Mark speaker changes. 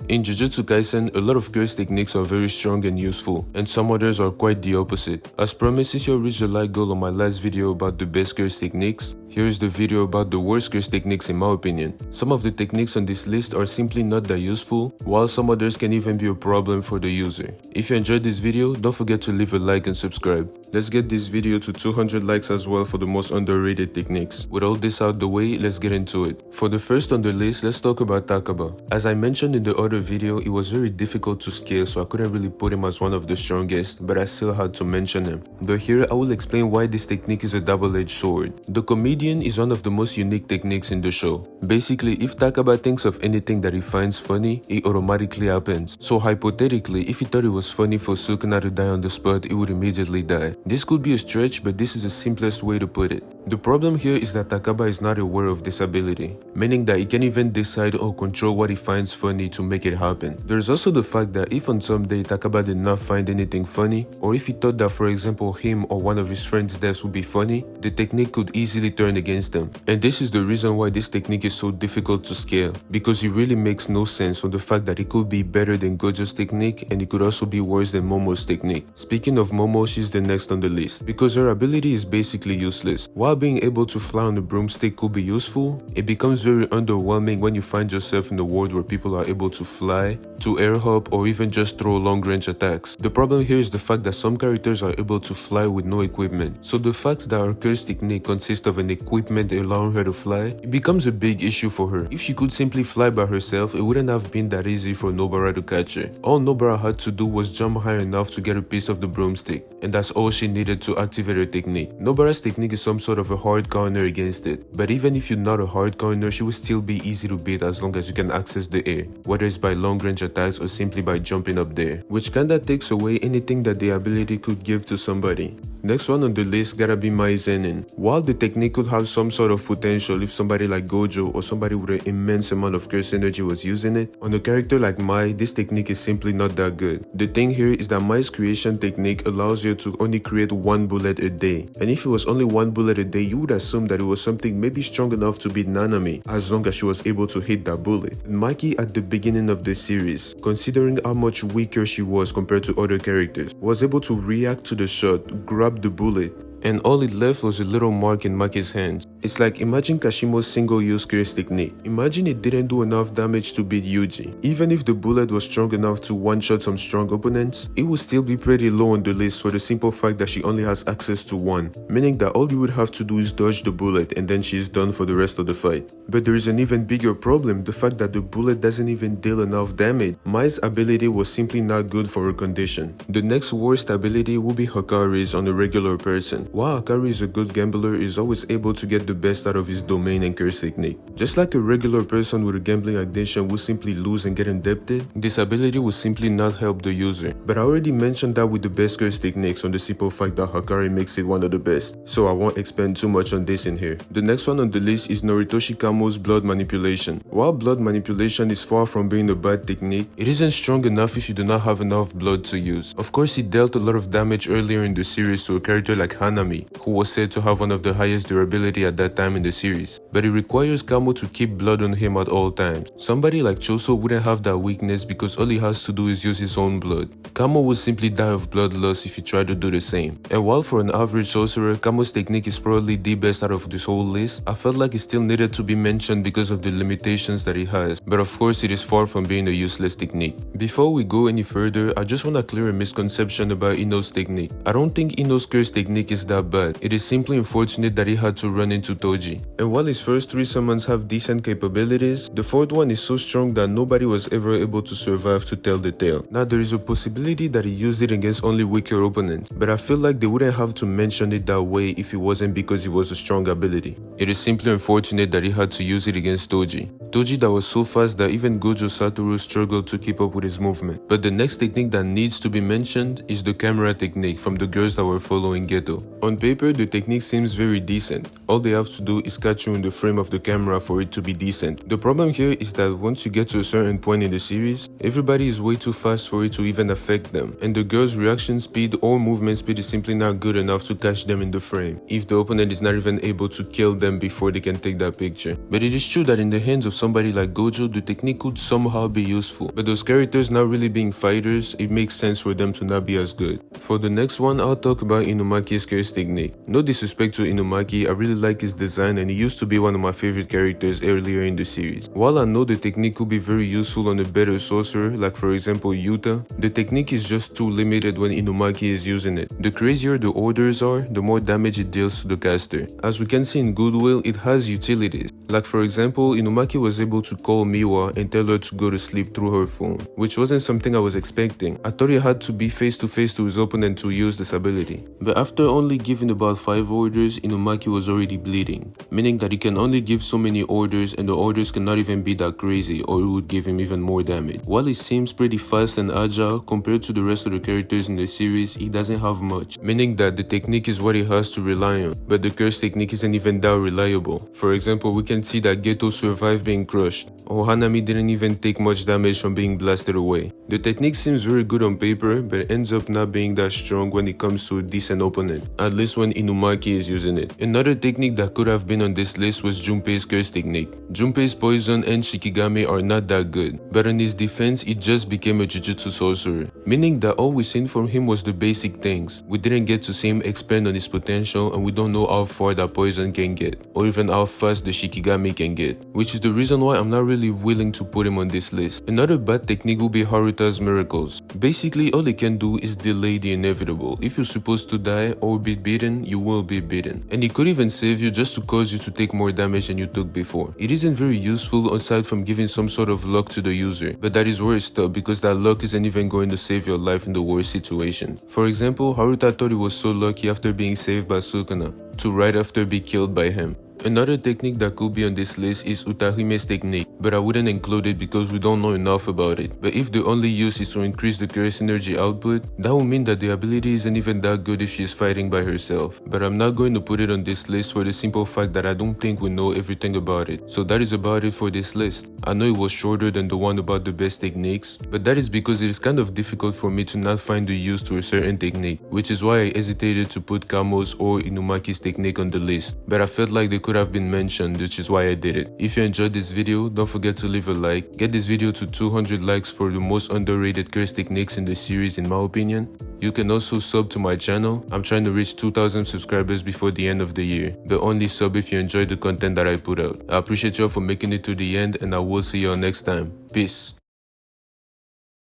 Speaker 1: In Jujutsu Kaisen, a lot of curse techniques are very strong and useful, and some others are quite the opposite. As promised, since you reached the like goal on my last video about the best curse techniques, here is the video about the worst curse techniques in my opinion. Some of the techniques on this list are simply not that useful, while some others can even be a problem for the user. If you enjoyed this video, don't forget to leave a like and subscribe. Let's get this video to 200 likes as well for the most underrated techniques. With all this out the way, let's get into it. For the first on the list, let's talk about Takaba. As I mentioned in the other video, it was very difficult to scale, so I couldn't really put him as one of the strongest, but I still had to mention him. But here I will explain why this technique is a double-edged sword. The comedian is one of the most unique techniques in the show. Basically, if Takaba thinks of anything that he finds funny, it automatically happens. So hypothetically, if he thought it was funny for Sukuna to die on the spot, it would immediately die. This could be a stretch, but this is the simplest way to put it. The problem here is that Takaba is not aware of this ability, meaning that he can't even decide or control what he finds funny to make it happen. There's also the fact that if on some day Takaba did not find anything funny, or if he thought that for example him or one of his friends' deaths would be funny, the technique could easily turn against them. And this is the reason why this technique is so difficult to scale, because it really makes no sense on the fact that it could be better than Gojo's technique and it could also be worse than Momo's technique. Speaking of Momo, she's the next on the list, because her ability is basically useless. While being able to fly on a broomstick could be useful, it becomes very underwhelming when you find yourself in a world where people are able to fly, to air hop, or even just throw long-range attacks. The problem here is the fact that some characters are able to fly with no equipment, so the fact that her curse technique consists of an equipment allowing her to fly, it becomes a big issue for her. If she could simply fly by herself, it wouldn't have been that easy for Nobara to catch her. All Nobara had to do was jump high enough to get a piece of the broomstick, and that's all she needed to activate her technique. Nobara's technique is some sort of a hard counter against it, but even if you're not a hard counter, she will still be easy to beat as long as you can access the air, whether it's by long range attacks or simply by jumping up there, which kinda takes away anything that the ability could give to somebody. Next one on the list gotta be Mai Zenin. While the technique could have some sort of potential if somebody like Gojo or somebody with an immense amount of curse energy was using it, on a character like Mai, this technique is simply not that good. The thing here is that Mai's creation technique allows you to only create one bullet a day, and if it was only one bullet a day, you would assume that it was something maybe strong enough to beat Nanami, as long as she was able to hit that bullet. Maki at the beginning of the series, considering how much weaker she was compared to other characters, was able to react to the shot, grab the bullet, and all it left was a little mark in Maki's hands. It's like imagine Kashimo's single-use curse technique. Imagine it didn't do enough damage to beat Yuji. Even if the bullet was strong enough to one-shot some strong opponents, it would still be pretty low on the list for the simple fact that she only has access to one, meaning that all you would have to do is dodge the bullet and then she's done for the rest of the fight. But there is an even bigger problem, the fact that the bullet doesn't even deal enough damage. Mai's ability was simply not good for her condition. The next worst ability will be Hakari's on a regular person. While Hakari is a good gambler, is always able to get the best out of his domain and curse technique. Just like a regular person with a gambling addiction will simply lose and get indebted, this ability will simply not help the user. But I already mentioned that with the best curse techniques on the simple fact that Hakari makes it one of the best, so I won't expand too much on this in here. The next one on the list is Noritoshi Kamo's blood manipulation. While blood manipulation is far from being a bad technique, it isn't strong enough if you do not have enough blood to use. Of course, it dealt a lot of damage earlier in the series to a character like Hanami, who was said to have one of the highest durability at that time in the series, but it requires Kamo to keep blood on him at all times. Somebody like Choso wouldn't have that weakness because all he has to do is use his own blood. Kamo will simply die of blood loss if you try to do the same. And while for an average sorcerer, Kamo's technique is probably the best out of this whole list, I felt like it still needed to be mentioned because of the limitations that it has, but of course it is far from being a useless technique. Before we go any further, I just want to clear a misconception about Ino's technique. I don't think Ino's curse technique is that bad. It is simply unfortunate that he had to run into Toji. And while his first three summons have decent capabilities, the fourth one is so strong that nobody was ever able to survive to tell the tale. Now there is a possibility that he used it against only weaker opponents, but I feel like they wouldn't have to mention it that way if it wasn't because it was a strong ability. It is simply unfortunate that he had to use it against Toji. Toji that was so fast that even Gojo Satoru struggled to keep up with his movement. But the next technique that needs to be mentioned is the camera technique from the girls that were following Geto. On paper, the technique seems very decent. All they you have to do is catch you in the frame of the camera for it to be decent. The problem here is that once you get to a certain point in the series, everybody is way too fast for it to even affect them, and the girl's reaction speed or movement speed is simply not good enough to catch them in the frame, if the opponent is not even able to kill them before they can take that picture. But it is true that in the hands of somebody like Gojo, the technique could somehow be useful, but those characters not really being fighters, it makes sense for them to not be as good. For the next one, I'll talk about Inumaki's curse technique. No disrespect to Inumaki, I really like his design and he used to be one of my favorite characters earlier in the series. While I know the technique could be very useful on a better sorcerer, like for example Yuta, the technique is just too limited when Inumaki is using it. The crazier the orders are, the more damage it deals to the caster. As we can see in Goodwill, it has utilities. Like for example, Inumaki was able to call Miwa and tell her to go to sleep through her phone, which wasn't something I was expecting. I thought he had to be face to face to his opponent to use this ability. But after only giving about 5 orders, Inumaki was already bleeding, meaning that he can only give so many orders and the orders cannot even be that crazy or it would give him even more damage. While he seems pretty fast and agile compared to the rest of the characters in the series, he doesn't have much, meaning that the technique is what he has to rely on, but the curse technique isn't even that reliable. For example, we can see that Geto survived being crushed, or Hanami didn't even take much damage from being blasted away. The technique seems very good on paper, but it ends up not being that strong when it comes to a decent opponent, at least when Inumaki is using it. Another technique that could have been on this list was Junpei's curse technique. Junpei's poison and Shikigami are not that good, but in his defense it just became a Jujutsu sorcerer, meaning that all we seen from him was the basic things. We didn't get to see him expand on his potential and we don't know how far that poison can get, or even how fast the Shikigami can get, which is the reason why I'm not really willing to put him on this list. Another bad technique will be Haruta's miracles. Basically all they can do is delay the inevitable. If you're supposed to die or be beaten, you will be beaten, and he could even save you just to cause you to take more damage than you took before. It isn't very useful aside from giving some sort of luck to the user, but that is where it's tough because that luck isn't even going to save your life in the worst situation. For example, Haruta thought he was so lucky after being saved by Sukuna, to right after be killed by him. Another technique that could be on this list is Utahime's technique, but I wouldn't include it because we don't know enough about it. But if the only use is to increase the curse energy output, that would mean that the ability isn't even that good if she's fighting by herself. But I'm not going to put it on this list for the simple fact that I don't think we know everything about it. So that is about it for this list. I know it was shorter than the one about the best techniques, but that is because it is kind of difficult for me to not find the use to a certain technique, which is why I hesitated to put Kamo's or Inumaki's technique on the list. But I felt like they could have been mentioned, which is why I did it. If you enjoyed this video, don't forget to leave a like. Get this video to 200 likes for the most underrated curse techniques in the series in my opinion. You can also sub to my channel. I'm trying to reach 2,000 subscribers before the end of the year, but only sub if you enjoyed the content that I put out. I appreciate y'all for making it to the end and I will see y'all next time. Peace.